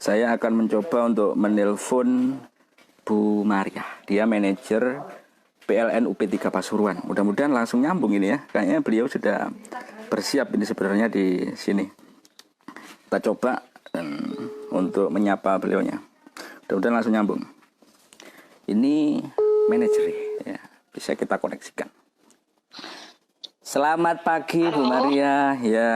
Saya akan mencoba untuk menelpon Bu Maria. Dia manajer PLN UP3 Pasuruan. Mudah-mudahan langsung nyambung ini ya. Kayaknya beliau sudah bersiap ini sebenarnya di sini. Kita coba untuk menyapa beliaunya. Mudah-mudahan langsung nyambung. Ini manajer ya. Bisa kita koneksikan. Selamat pagi Bu Maria ya.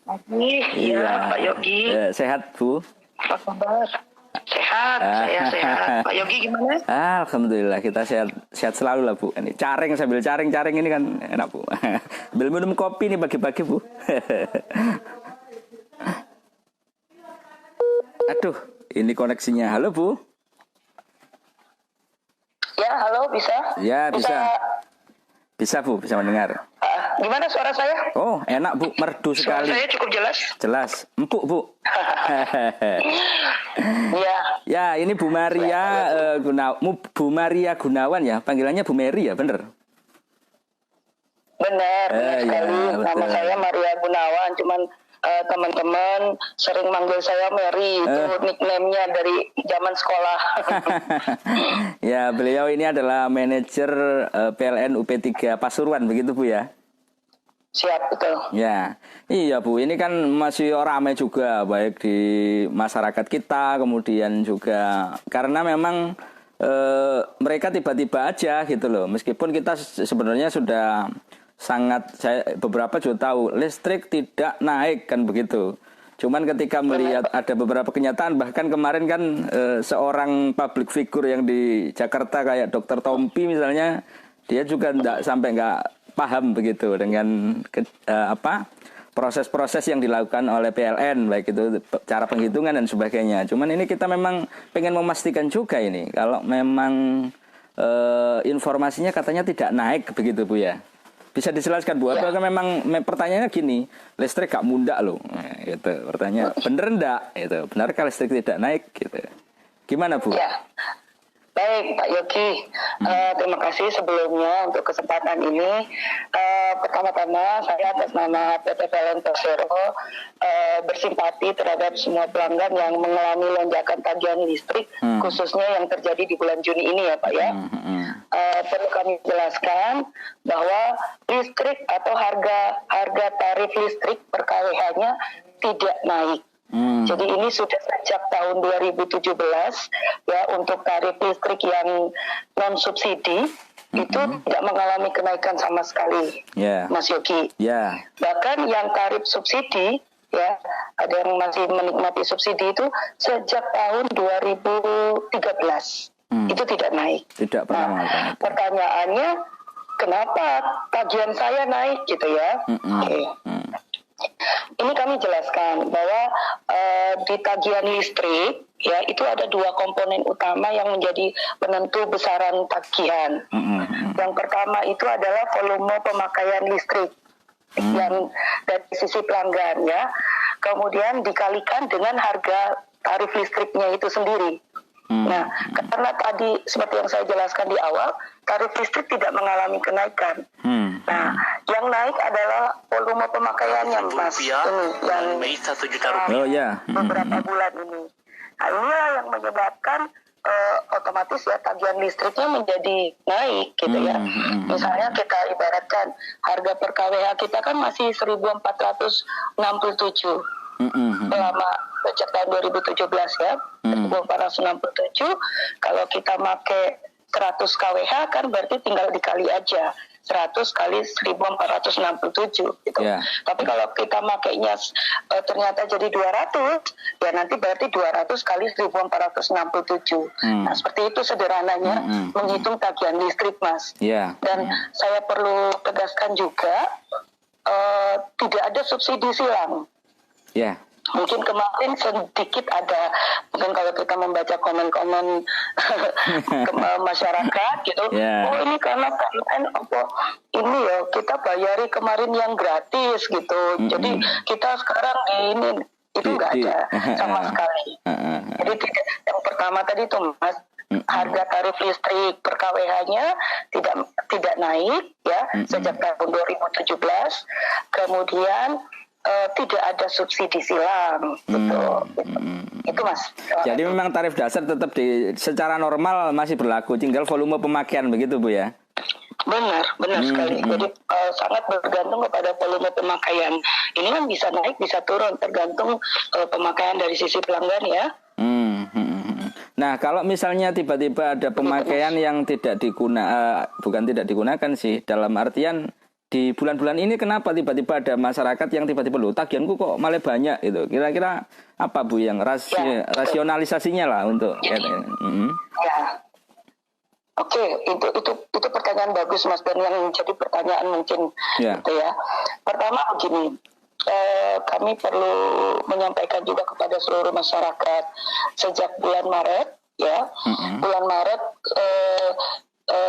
Pagi, iya Pak Yogi. Sehat Bu? Apa kabar? Sehat, saya sehat. Pak Yogi gimana? Alhamdulillah kita sehat selalu lah Bu. Ini sambil caring ini kan enak Bu. Sambil minum kopi nih pagi-pagi Bu. Aduh, ini koneksinya. Halo Bu. Ya, halo bisa? Ya bisa. Bisa Bu, bisa mendengar. Gimana suara saya? Oh enak Bu, merdu sekali. Suara saya cukup jelas? Jelas, empuk Bu. Iya. Ya ini Bu Maria Bu Maria Gunawan ya, panggilannya Bu Mary ya, bener? Benar sekali. Ya, nama saya Maria Gunawan, cuman teman-teman sering manggil saya Mary, itu nickname-nya dari zaman sekolah. Ya, beliau ini adalah manajer PLN UP3 Pasuruan, begitu Bu ya? Siap, betul. Ya, iya Bu, ini kan masih ramai juga, baik di masyarakat kita, kemudian juga karena memang mereka tiba-tiba aja gitu loh, meskipun kita sebenarnya sudah beberapa juga tahu listrik tidak naik kan begitu. Cuman ketika melihat ada beberapa kenyataan, bahkan kemarin kan seorang public figure yang di Jakarta kayak Dr. Tompi misalnya, dia juga sampai nggak paham begitu dengan proses-proses yang dilakukan oleh PLN, baik itu cara penghitungan dan sebagainya. Cuman ini kita memang pengen memastikan juga ini kalau memang informasinya katanya tidak naik begitu Bu ya. Bisa dijelaskan Bu, apakah memang pertanyaannya gini, listrik gak mundak loh, gitu. Pertanyaan, bener enggak? Gitu. Benarkah listrik tidak naik? Gitu. Gimana Bu? Ya. Baik Pak Yogi, terima kasih sebelumnya untuk kesempatan ini. Pertama-tama saya atas nama PT PLN Persero bersimpati terhadap semua pelanggan yang mengalami lonjakan tagihan listrik, khususnya yang terjadi di bulan Juni ini ya Pak ya. Perlu kami jelaskan bahwa listrik atau harga tarif listrik per kWh-nya tidak naik. Jadi ini sudah sejak tahun 2017 ya, untuk tarif listrik yang non subsidi itu tidak mengalami kenaikan sama sekali, Mas Yogi. Bahkan yang tarif subsidi ya, ada yang masih menikmati subsidi itu sejak tahun 2013 itu tidak naik. Tidak pernah naik. Pertanyaannya kenapa tagihan saya naik gitu ya? Ini kami jelaskan bahwa di tagihan listrik ya itu ada dua komponen utama yang menjadi penentu besaran tagihan. Yang pertama itu adalah volume pemakaian listrik yang dari sisi pelanggan ya. Kemudian dikalikan dengan harga tarif listriknya itu sendiri. Nah, karena tadi seperti yang saya jelaskan di awal, tarif listrik tidak mengalami kenaikan. Nah, yang naik adalah volume pemakaiannya, Mas. Yang beberapa bulan ini. Nah, inilah yang menyebabkan otomatis ya tagihan listriknya menjadi naik gitu ya. Misalnya kita ibaratkan harga per kWh kita kan masih 1.467 selama sejak tahun 2017 ya, 1.467. Kalau kita pakai 100 kWh kan berarti tinggal dikali aja 100 kali 1.467 gitu. Tapi kalau kita makainya ternyata jadi 200, ya nanti berarti 200 kali 1.467. Nah, seperti itu sederhananya menghitung tagihan listrik, Mas. Dan saya perlu tegaskan juga tidak ada subsidi silang. Mungkin kemarin sedikit ada, mungkin kalau kita membaca komen-komen masyarakat gitu, oh ini karena PLN ini ya kita bayari kemarin yang gratis gitu, jadi kita sekarang ini itu nggak ada sama sekali. Jadi yang pertama tadi itu Mas, harga tarif listrik per kWh-nya tidak naik ya sejak tahun 2017. Kemudian tidak ada subsidi silang gitu. Itu Mas. Jadi memang tarif dasar tetap secara normal masih berlaku, tinggal volume pemakaian begitu Bu ya? Benar sekali. Jadi sangat bergantung kepada volume pemakaian. Ini kan bisa naik, bisa turun, tergantung pemakaian dari sisi pelanggan ya. Nah, kalau misalnya tiba-tiba ada pemakaian yang bukan tidak digunakan sih, dalam artian di bulan-bulan ini kenapa tiba-tiba ada masyarakat yang tiba-tiba tagihanku kok malah banyak itu. Kira-kira apa Bu yang rasionalisasinya lah untuk ya. Oke, itu pertanyaan bagus Mas, dan yang jadi pertanyaan mungkin gitu ya. Pertama begini, kami perlu menyampaikan juga kepada seluruh masyarakat sejak bulan Maret ya. Bulan Maret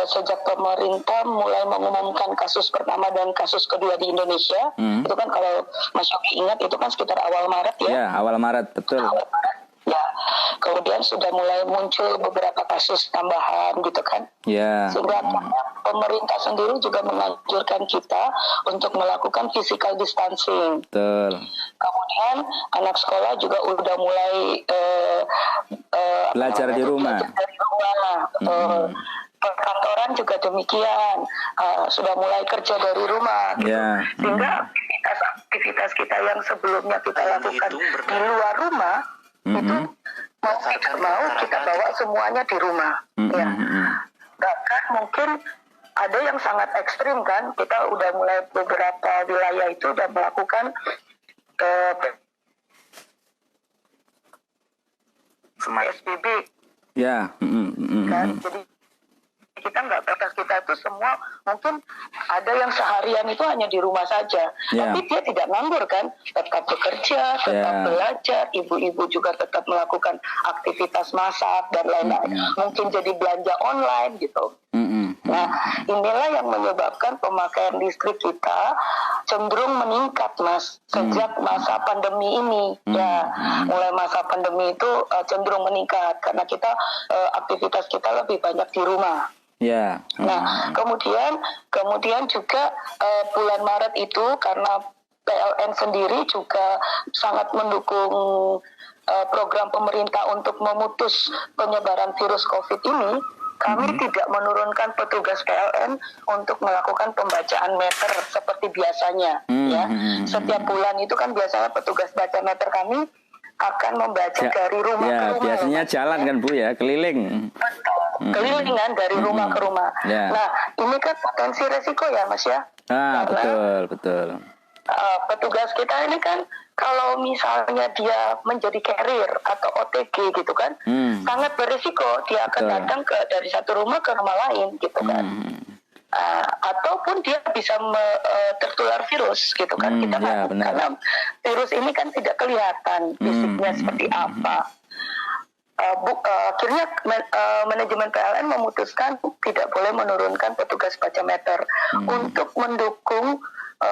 sejak pemerintah mulai mengumumkan kasus pertama dan kasus kedua di Indonesia, itu kan kalau Mas Yogi ingat itu kan sekitar awal Maret ya. Ya, awal Maret, betul. Awal Maret. Ya, kemudian sudah mulai muncul beberapa kasus tambahan gitu kan. Ya. Sehingga pemerintah sendiri juga menganjurkan kita untuk melakukan physical distancing. Betul. Kemudian anak sekolah juga udah mulai belajar di rumah. Perkantoran juga demikian, sudah mulai kerja dari rumah gitu. Sehingga aktivitas kita yang sebelumnya kita lakukan di luar rumah itu mau tidak mau kita bawa semuanya di rumah. Ya. Bahkan mungkin ada yang sangat ekstrim kan, kita udah mulai beberapa wilayah itu udah melakukan PSBB. Ya. Kan? Jadi kita nggak batas, kita itu semua mungkin ada yang seharian itu hanya di rumah saja, tapi dia tidak nganggur kan, tetap bekerja, tetap belajar, ibu-ibu juga tetap melakukan aktivitas masak dan lain-lain, mungkin jadi belanja online gitu. Nah, inilah yang menyebabkan pemakaian listrik kita cenderung meningkat Mas sejak masa pandemi ini. Ya, mulai masa pandemi itu cenderung meningkat karena kita aktivitas kita lebih banyak di rumah. Ya. Nah, kemudian juga bulan Maret itu karena PLN sendiri juga sangat mendukung program pemerintah untuk memutus penyebaran virus COVID ini. Kami tidak menurunkan petugas PLN untuk melakukan pembacaan meter seperti biasanya. Ya, setiap bulan itu kan biasanya petugas baca meter kami akan membaca dari rumah ke rumah. Biasanya jalan kan Bu ya, keliling. Kelilingan dari rumah ke rumah. Nah, ini kan potensi resiko ya Mas ya. Karena, betul. Petugas kita ini kan kalau misalnya dia menjadi carrier atau OTG gitu kan, sangat berisiko dia akan datang dari satu rumah ke rumah lain gitu kan. Ataupun dia bisa tertular virus gitu kan. Kita karena virus ini kan tidak kelihatan fisiknya seperti apa. Akhirnya manajemen PLN memutuskan tidak boleh menurunkan petugas baca meter untuk mendukung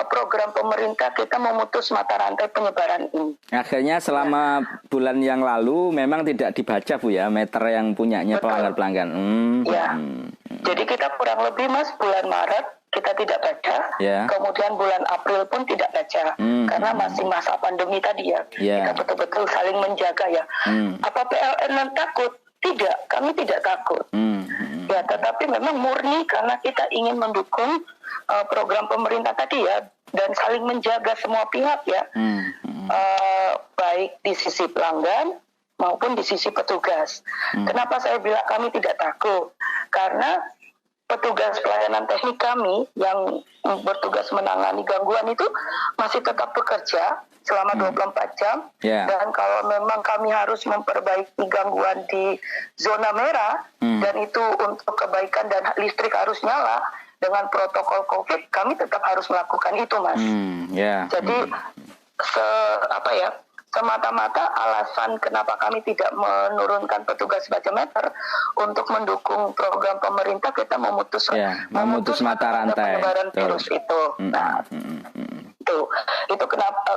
program pemerintah kita memutus mata rantai penyebaran ini. Akhirnya selama bulan yang lalu memang tidak dibaca Bu ya meter yang punyanya pelanggan-pelanggan. Jadi kita kurang lebih Mas bulan Maret kita tidak baca, kemudian bulan April pun tidak baca karena masih masa pandemi tadi ya. Kita betul-betul saling menjaga ya. Apa PLN takut? Tidak, kami tidak takut. Ya, tetapi memang murni karena kita ingin mendukung program pemerintah tadi ya dan saling menjaga semua pihak ya, baik di sisi pelanggan maupun di sisi petugas. Kenapa saya bilang kami tidak takut? Karena petugas pelayanan teknik kami yang bertugas menangani gangguan itu masih tetap bekerja selama 24 jam. Dan kalau memang kami harus memperbaiki gangguan di zona merah dan itu untuk kebaikan dan listrik harus nyala dengan protokol COVID, kami tetap harus melakukan itu Mas. Jadi semata-mata alasan kenapa kami tidak menurunkan petugas baca meter untuk mendukung program pemerintah kita memutus mata rantai penyebaran virus itu. Nah, itu kenapa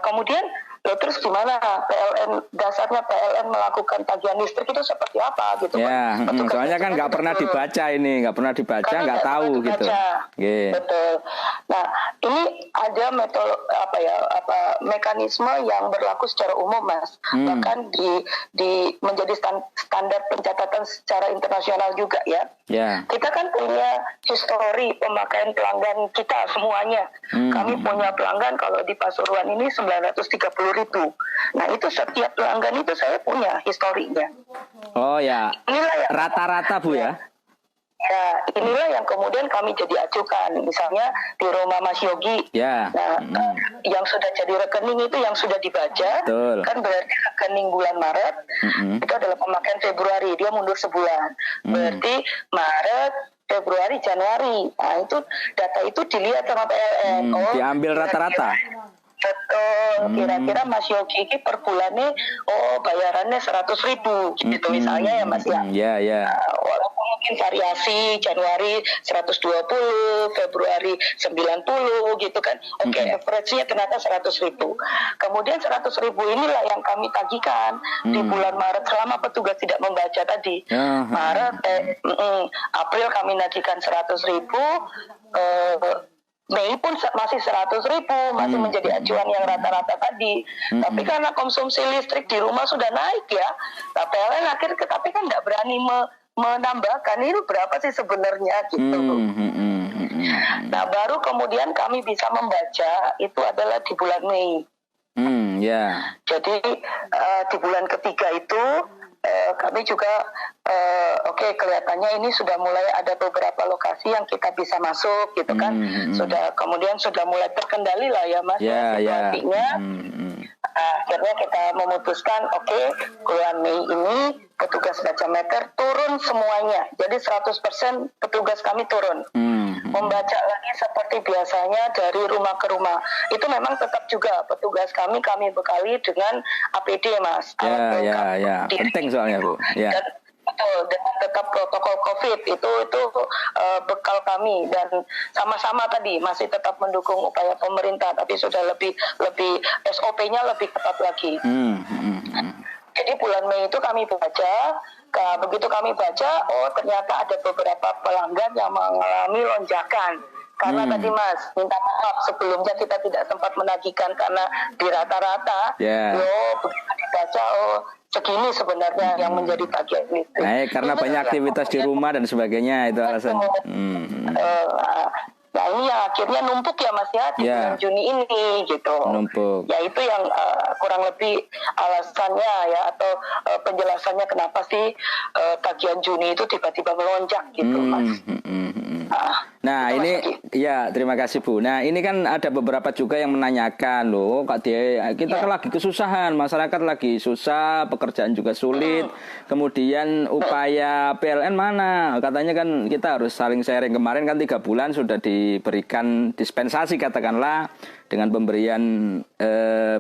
kemudian terus gimana dasarnya PLN melakukan tagihan listrik itu seperti apa gitu kan? Soalnya kan nggak pernah dibaca, nggak tahu gitu. Betul. Nah, ini ada mekanisme yang berlaku secara umum, Mas. Bahkan menjadi standar pencatatan secara internasional juga ya. Kita kan punya histori pemakaian pelanggan kita semuanya. Kami punya pelanggan kalau di Pasuruan ini 930.000. Nah, itu setiap pelanggan itu saya punya historinya. Oh ya. Rata-rata Bu ya. Ya, inilah yang kemudian kami jadi acukan. Misalnya di rumah Mas Yogi. Nah, yang sudah jadi rekening itu yang sudah dibaca. Betul. Kan berarti rekening bulan Maret itu adalah pemakaian Februari. Dia mundur sebulan. Berarti Maret, Februari, Januari. Nah, itu data itu dilihat sama PLN. Diambil rata-rata. Betul, kira-kira Mas Yogi ini per bulannya bayarannya 100.000 gitu misalnya ya Mas ya. Walaupun mungkin variasi Januari 120, Februari 90 gitu kan. Average-nya ternyata 100.000. Kemudian 100.000 inilah yang kami tagihkan di bulan Maret selama petugas tidak membaca tadi. Maret, April kami nagihkan 100.000. Mei pun masih 100.000, masih menjadi acuan yang rata-rata tadi. Tapi karena konsumsi listrik di rumah sudah naik ya, PLN akhirnya tapi kan nggak berani menambahkan ini berapa sih sebenarnya gitu. Nah, baru kemudian kami bisa membaca itu adalah di bulan Mei. Jadi di bulan ketiga itu kami juga kelihatannya ini sudah mulai ada beberapa lokasi yang kita bisa masuk gitu kan. Kemudian sudah mulai terkendali lah ya Mas situasinya. Akhirnya kita memutuskan bulan Mei ini petugas baca meter turun semuanya. Jadi 100% petugas kami turun. Membaca lagi seperti biasanya dari rumah ke rumah. Itu memang tetap juga petugas kami bekali dengan APD Mas. Penting soalnya Bu. Dan betul, dengan tetap protokol COVID itu bekal kami dan sama-sama tadi masih tetap mendukung upaya pemerintah tapi sudah lebih SOP-nya lebih ketat lagi. Jadi bulan Mei itu kami baca, begitu kami baca, ternyata ada beberapa pelanggan yang mengalami lonjakan. Karena tadi Mas, minta maaf sebelumnya kita tidak sempat menagihkan karena di rata-rata, begitu dibaca, segini sebenarnya yang menjadi tagihan listrik. Naik karena banyak aktivitas di rumah dan sebagainya, itu alasannya. Nah ini yang akhirnya numpuk ya Mas ya di bulan Juni ini gitu. Numpuk. Ya itu yang kurang lebih alasannya ya atau penjelasannya kenapa sih tagihan Juni itu tiba-tiba melonjak gitu Mas. Nah ini terima kasih Bu. Nah ini kan ada beberapa juga yang menanyakan loh, kita kan lagi kesusahan, masyarakat lagi susah, pekerjaan juga sulit. Kemudian upaya PLN mana? Katanya kan kita harus saling sharing. Kemarin kan 3 bulan sudah diberikan dispensasi katakanlah dengan pemberian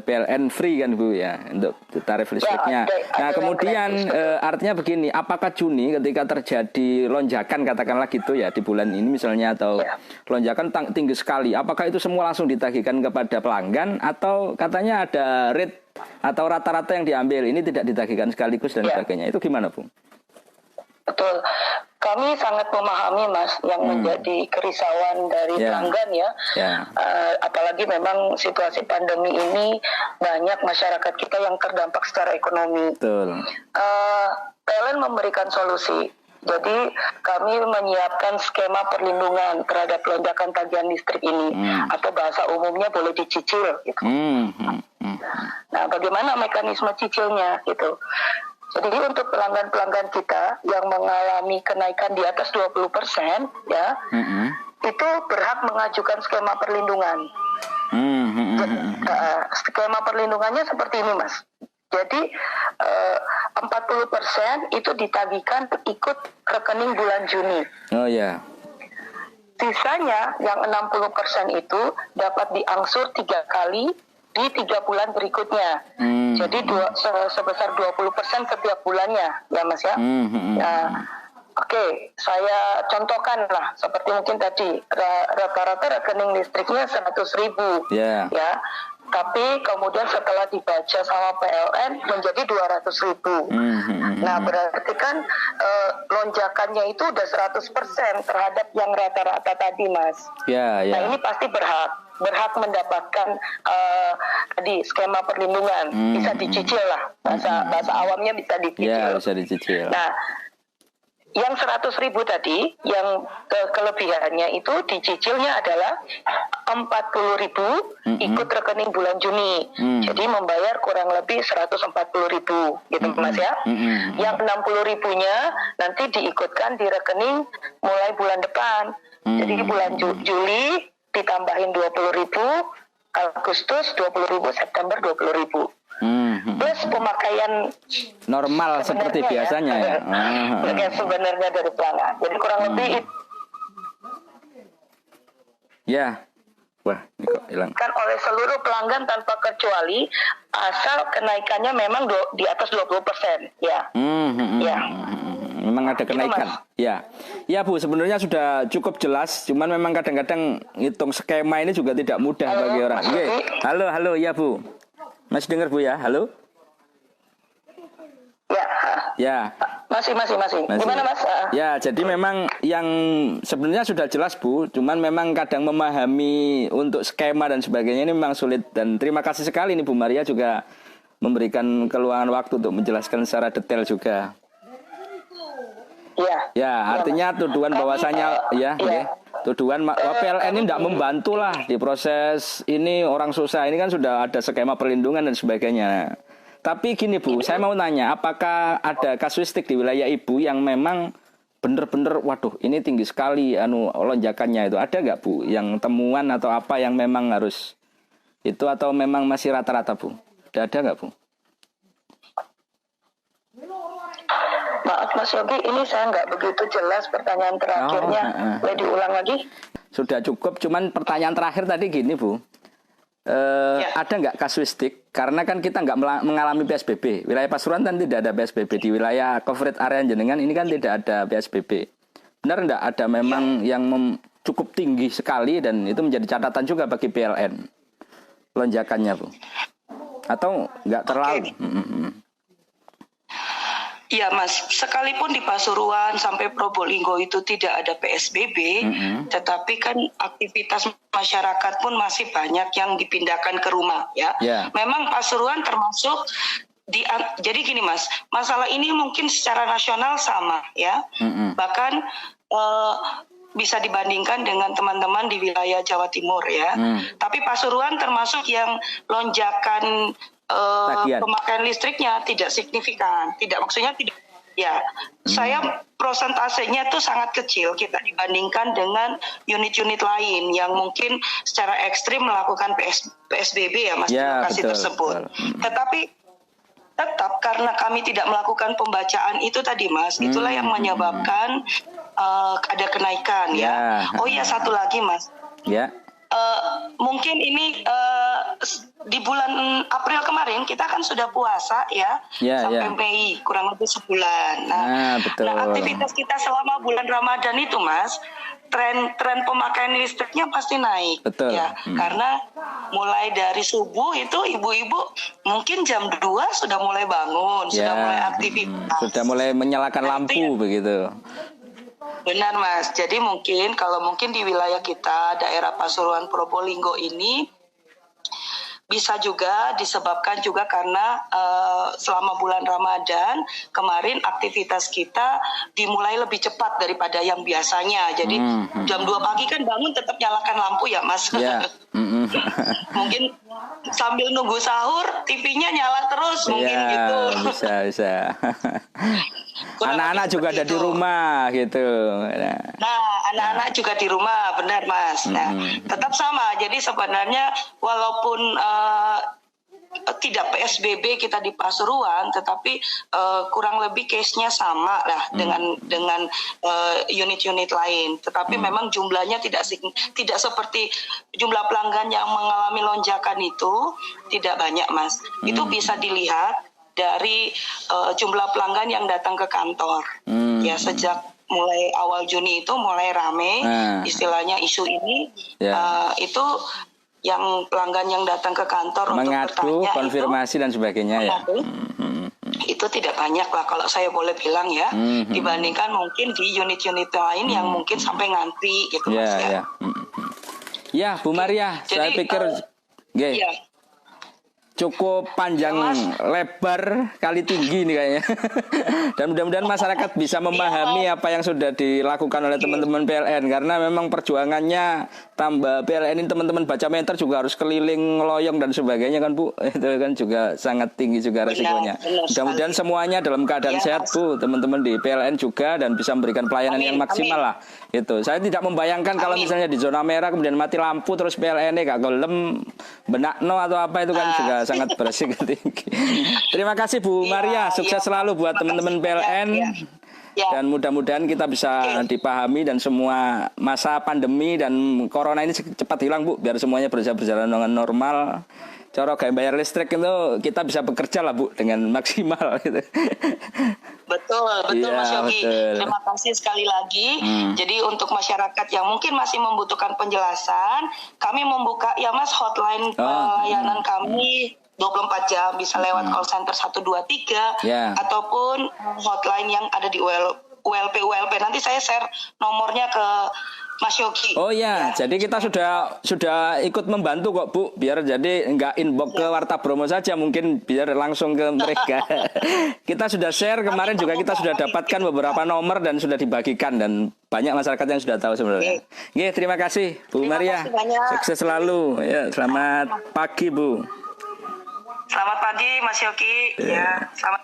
PLN free kan Bu ya untuk tarif listriknya. Nah kemudian artinya begini, apakah Juni ketika terjadi lonjakan katakanlah gitu ya di bulan ini misalnya atau lonjakan tinggi sekali, apakah itu semua langsung ditagihkan kepada pelanggan atau katanya ada rate atau rata-rata yang diambil ini tidak ditagihkan sekaligus dan sebagainya, itu gimana Bu? Betul. Kami sangat memahami Mas yang menjadi kerisauan dari pelanggan ya. Apalagi memang situasi pandemi ini banyak masyarakat kita yang terdampak secara ekonomi. Betul. PLN memberikan solusi. Jadi kami menyiapkan skema perlindungan terhadap lonjakan tagihan listrik ini atau bahasa umumnya boleh dicicil gitu. Nah, bagaimana mekanisme cicilnya gitu? Jadi untuk pelanggan-pelanggan kita yang mengalami kenaikan di atas 20% ya, itu berhak mengajukan skema perlindungan. Skema perlindungannya seperti ini Mas. Jadi 40% itu ditagihkan ikut rekening bulan Juni. Sisanya yang 60% itu dapat diangsur 3 kali di 3 bulan berikutnya. Jadi sebesar 20% setiap bulannya ya Mas ya. Oke, saya contohkan lah seperti mungkin tadi rata-rata rekening listriknya 100.000, Ya. ya. Tapi kemudian setelah dibaca sama PLN menjadi 200.000. Nah, berarti kan lonjakannya itu udah 100% terhadap yang rata-rata tadi, Mas. Ya, Nah, ya. ini pasti berhak mendapatkan tadi skema perlindungan, bisa dicicil lah, bahasa awamnya bisa dicicil. Ya, bisa dicicil. Nah, yang 100.000 tadi, yang kelebihannya itu dicicilnya adalah 40.000 ikut rekening bulan Juni. Jadi membayar kurang lebih 140.000 gitu, Mas ya. Yang 60.000-nya nanti diikutkan di rekening mulai bulan depan. Jadi bulan Juli ditambahin 20.000, Agustus 20.000, September 20.000. Plus pemakaian Normal seperti biasanya ya. Yang sebenarnya dari pelanggan. Jadi kurang lebih Ya. Wah, ini kok hilang. kan oleh seluruh pelanggan tanpa kecuali, asal kenaikannya memang di atas 20%, ya. Ya. Memang ada kenaikan. Ya. Ya, Bu, sebenarnya sudah cukup jelas, cuman memang kadang-kadang ngitung skema ini juga tidak mudah bagi orang. Mas Oke. Yogi. Halo, ya, Bu. Masih dengar, Bu ya? Halo? Ya. Ya. Masih. Gimana, Mas? Ya, jadi memang yang sebenarnya sudah jelas, Bu. Cuman memang kadang memahami untuk skema dan sebagainya ini memang sulit. Dan terima kasih sekali nih Bu Maria juga memberikan keluangan waktu untuk menjelaskan secara detail juga. Ya. Ya, artinya tuduhan bahwasanya tuduhan PLN ini tidak membantu lah di proses ini orang susah. Ini kan sudah ada skema perlindungan dan sebagainya. Tapi gini Bu, saya mau nanya, apakah ada kasuistik di wilayah Ibu yang memang benar-benar, waduh, ini tinggi sekali lonjakannya itu, ada nggak Bu? Yang temuan atau apa yang memang harus itu atau memang masih rata-rata Bu? Ada nggak Bu? Maaf Mas Yogi, ini saya nggak begitu jelas pertanyaan terakhirnya. Boleh diulang lagi? Sudah cukup, cuman pertanyaan terakhir tadi gini Bu. Ada nggak kasuistik? Karena kan kita nggak mengalami PSBB. Wilayah Pasuruan kan tidak ada PSBB. Di wilayah coverage area jenengan ini kan tidak ada PSBB. Benar nggak ada memang yang cukup tinggi sekali dan itu menjadi catatan juga bagi PLN lonjakannya Bu? Atau nggak terlalu? Iya Mas, sekalipun di Pasuruan sampai Probolinggo itu tidak ada PSBB, tetapi kan aktivitas masyarakat pun masih banyak yang dipindahkan ke rumah ya. Memang Pasuruan termasuk jadi gini Mas, masalah ini mungkin secara nasional sama ya. Bahkan bisa dibandingkan dengan teman-teman di wilayah Jawa Timur ya. Tapi Pasuruan termasuk yang lonjakan pemakaian listriknya tidak signifikan, maksudnya tidak. Ya, saya prosentasenya itu sangat kecil kita dibandingkan dengan unit-unit lain yang mungkin secara ekstrim melakukan PSBB ya Mas di lokasi tersebut. Tetapi tetap karena kami tidak melakukan pembacaan itu tadi Mas, itulah yang menyebabkan ada kenaikan ya. Oh iya satu lagi Mas. Ya. Mungkin ini di bulan April kemarin kita kan sudah puasa ya, sampai Mei kurang lebih sebulan. Nah, aktivitas kita selama bulan Ramadan itu Mas, tren pemakaian listriknya pasti naik. Ya, karena mulai dari subuh itu ibu-ibu mungkin jam 2 sudah mulai bangun, sudah mulai aktivitas. Sudah mulai menyalakan lampu begitu. Benar Mas, jadi kalau mungkin di wilayah kita, daerah Pasuruan Probolinggo ini bisa juga disebabkan juga karena selama bulan Ramadan kemarin aktivitas kita dimulai lebih cepat daripada yang biasanya. Jadi jam 2 pagi kan bangun tetap nyalakan lampu ya Mas. Mungkin sambil nunggu sahur TV-nya nyala terus mungkin gitu. Bisa. Anak-anak juga ada di rumah gitu. Nah, anak-anak juga di rumah, benar Mas. Nah, tetap sama. Jadi sebenarnya walaupun tidak PSBB kita di Pasuruan, tetapi kurang lebih case-nya sama lah dengan unit-unit lain. Tetapi memang jumlahnya tidak seperti jumlah pelanggan yang mengalami lonjakan itu tidak banyak Mas. Itu bisa dilihat dari jumlah pelanggan yang datang ke kantor. Ya sejak mulai awal Juni itu mulai rame istilahnya isu ini itu yang pelanggan yang datang ke kantor mengadu, untuk bertanya konfirmasi dan sebagainya ya. Itu tidak banyak lah kalau saya boleh bilang ya, dibandingkan mungkin di unit-unit lain yang mungkin sampai ngantri gitu Mas ya. Ya Bu Maria, jadi, saya pikir cukup panjang lebar kali tinggi nih kayaknya. Dan mudah-mudahan masyarakat bisa memahami apa yang sudah dilakukan oleh teman-teman PLN, karena memang perjuangannya tambah PLN ini teman-teman baca meter juga harus keliling ngeloyong dan sebagainya kan Bu. Itu kan juga sangat tinggi juga resikonya. Mudah-mudahan semuanya dalam keadaan sehat Bu, teman-teman di PLN juga, dan bisa memberikan pelayanan yang maksimal lah. Itu. Saya tidak membayangkan kalau misalnya di zona merah kemudian mati lampu terus PLN-nya gak gelem benakno atau apa, itu kan juga sangat beresiko tinggi. Terima kasih Bu Maria, sukses selalu buat teman-teman PLN. Dan mudah-mudahan kita bisa dipahami dan semua masa pandemi dan corona ini cepat hilang Bu, biar semuanya bisa berjalan dengan normal. Cara bayar listrik itu kita bisa bekerja lah Bu dengan maksimal gitu. Betul Mas Yogi. Terima kasih sekali lagi. Jadi untuk masyarakat yang mungkin masih membutuhkan penjelasan, kami membuka ya Mas hotline pelayanan kami 24 jam, bisa lewat call center 123 ataupun hotline yang ada di ULP. Nanti saya share nomornya ke Mas Yogi. Oh ya, jadi kita sudah ikut membantu kok Bu, biar jadi nggak inbox ke Warta Bromo saja, mungkin biar langsung ke mereka. Kita sudah share kemarin juga, kita sudah dapatkan beberapa nomor dan sudah dibagikan, dan banyak masyarakat yang sudah tahu sebenarnya. Terima kasih Bu Maria, sukses selalu. Ya, selamat pagi Bu. Selamat pagi Mas Yogi. Ya, selamat.